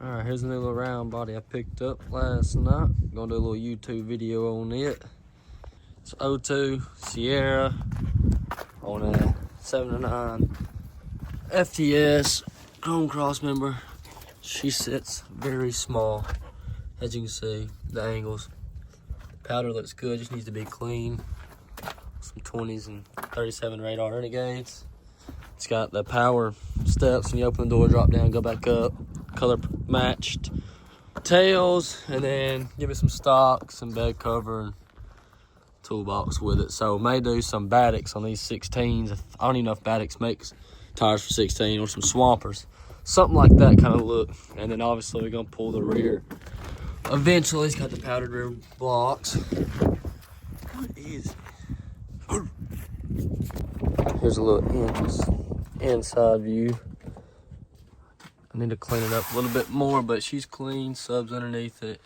Alright, here's a new little round body I picked up last night. Gonna do a little YouTube video on it. It's 02 Sierra on a 7-9 FTS chrome cross member. She sits very small. As you can see, the angles. Powder looks good, just needs to be clean. Some 20s and 37 radar renegades. It's got the power steps when you open the door, drop down, go back up. Color matched tails, and then give it some stock, some bed cover, and toolbox with it. So may do some badaks on these 16s. I don't even know if badaks makes tires for 16, or some swampers, something like that kind of look. And then obviously we're gonna pull the rear. Eventually, it's got the powdered rear blocks. What is it? Here's a little inside view. I need to clean it up a little bit more, but she's clean. Subs underneath it,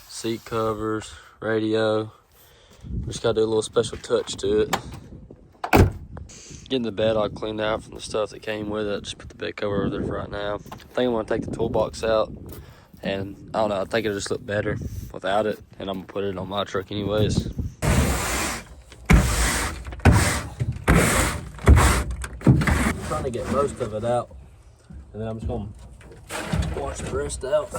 seat covers, radio. Just gotta do a little special touch to it. Getting the bed all cleaned out from the stuff that came with it. Just put the bed cover over there for right now. I think I'm gonna take the toolbox out, and I don't know, I think it'll just look better without it, and I'm gonna put it on my truck anyways. I'm trying to get most of it out, and then I'm just gonna wash the rest out.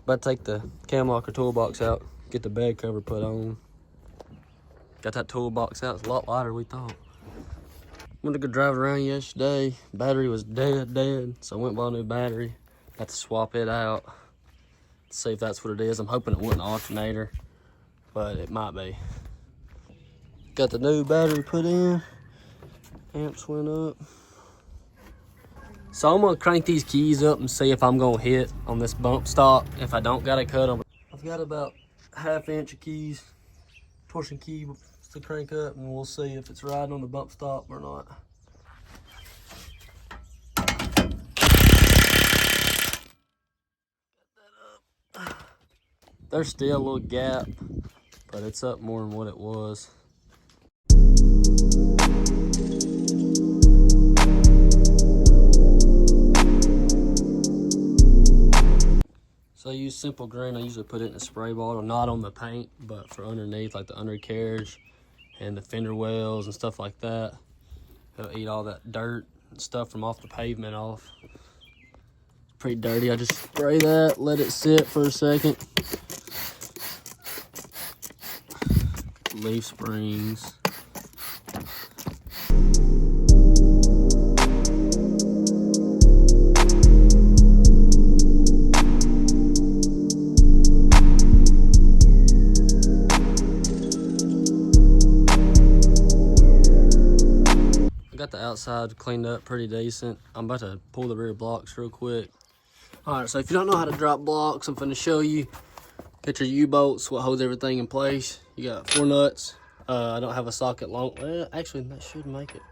About to take the cam locker toolbox out, get the bed cover put on. Got that toolbox out, it's a lot lighter than we thought. Went to go drive around yesterday. Battery was dead, so I went and bought a new battery. Got to swap it out, see if that's what it is. I'm hoping it wasn't an alternator, but it might be. Got the new battery put in, amps went up. So I'm gonna crank these keys up and see if I'm gonna hit on this bump stop. If I don't, gotta cut them. I've got about 1/2 inch of keys, torsion key to crank up, and we'll see if it's riding on the bump stop or not. There's still a little gap, but it's up more than what it was. So I use Simple Green. I usually put it in a spray bottle, not on the paint, but for underneath, like the undercarriage and the fender wells and stuff like that. It'll eat all that dirt and stuff from off the pavement off. It's pretty dirty. I just spray that, let it sit for a second. Leaf springs. Got the outside cleaned up pretty decent. I'm about to pull the rear blocks real quick. All right, so if you don't know how to drop blocks, I'm finna show you. Get your U-bolts, what holds everything in place. You got 4 nuts. I don't have a socket long. Well, actually, that should make it.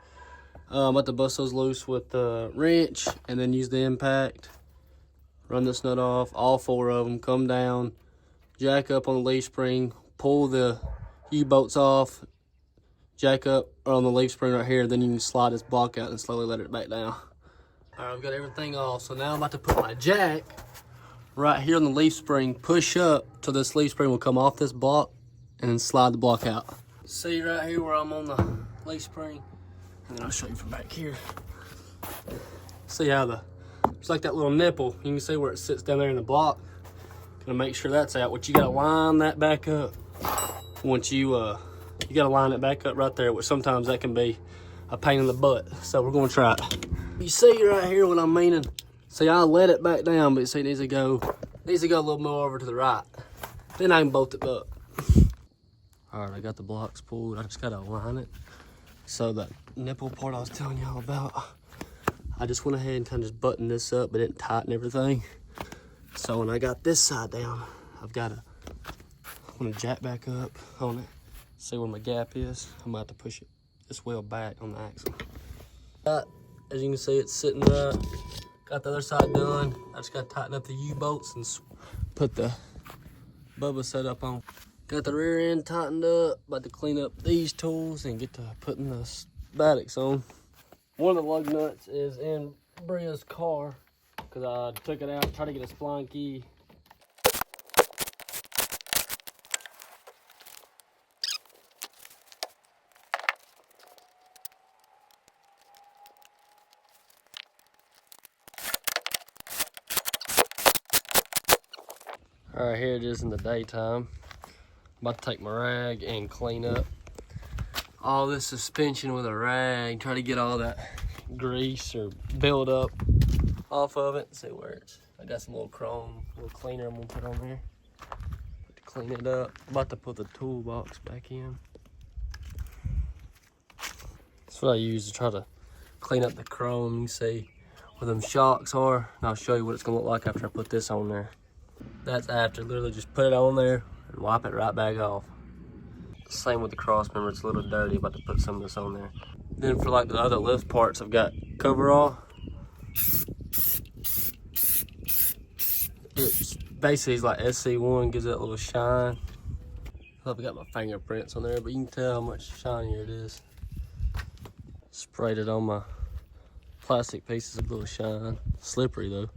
I'm about to bust those loose with the wrench and then use the impact. Run this nut off, all 4 of them, come down, jack up on the leaf spring, pull the U-bolts off, jack up on the leaf spring right here, then you can slide this block out and slowly let it back down. All right, I've got everything off, so now I'm about to put my jack right here on the leaf spring, push up till this leaf spring will come off this block, and then slide the block out. See right here where I'm on the leaf spring, and then I'll show you from back here. See how it's like that little nipple. You can see where it sits down there in the block. Gonna make sure that's out. What you gotta line that back up. Once you gotta line it back up right there, which sometimes that can be a pain in the butt. So we're gonna try it. You see right here what I'm meaning? See, I let it back down, but see, it needs to go a little more over to the right. Then I can bolt it up. All right, I got the blocks pulled. I just gotta align it. So that nipple part I was telling y'all about, I just went ahead and kind of just buttoned this up, but didn't tighten everything. So when I got this side down, I'm gonna jack back up on it. See where my gap is. I'm about to push it this wheel back on the axle. As you can see, it's sitting right. Got the other side done. I just got to tighten up the U-bolts and put the bubba setup on. Got the rear end tightened up. About to clean up these tools and get to putting the badaks on. One of the lug nuts is in Bria's car because I took it out, tried to get a spline key. All right, here it is in the daytime. I'm about to take my rag and clean up all this suspension with a rag. Try to get all that grease or build up off of it. See where it's, I got some little chrome, little cleaner I'm gonna put on there to clean it up. I'm about to put the toolbox back in. That's what I use to try to clean up the chrome. You see where them shocks are, and I'll show you what it's gonna look like after I put this on there. That's after, literally just put it on there and wipe it right back off. Same with the cross member, it's a little dirty, about to put some of this on there. Then for like the other lift parts, I've got coverall. It's basically like SC1, gives it a little shine. I've got my fingerprints on there, but you can tell how much shinier it is. Sprayed it on my plastic pieces, a little shine. Slippery though.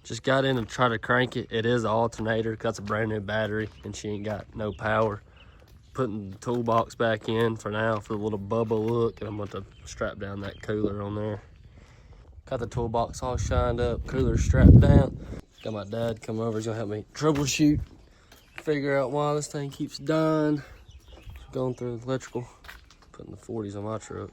Just got in and tried to crank it. It is an alternator, got a brand new battery, and she ain't got no power. Putting the toolbox back in for now for the little bubba look, and I'm going to strap down that cooler on there. Got the toolbox all shined up, cooler strapped down. Got my dad come over, he's gonna help me troubleshoot, figure out why this thing keeps dying. Going through the electrical, putting the 40s on my truck.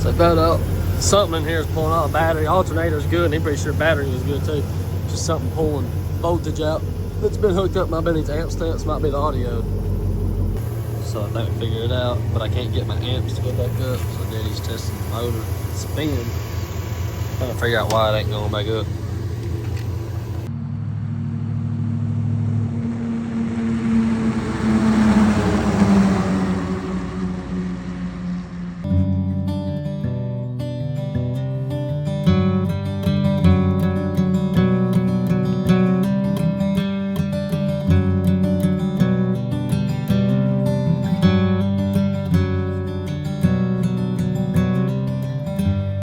So about out, something in here is pulling out a battery. Alternator's good, and I'm pretty sure battery was good too. Just something pulling voltage out. It's been hooked up, might be these amp steps, might be the audio. So I think I figured it out, but I can't get my amps to go back up. So Daddy's testing the motor, spin. Trying to figure out why it ain't going back up.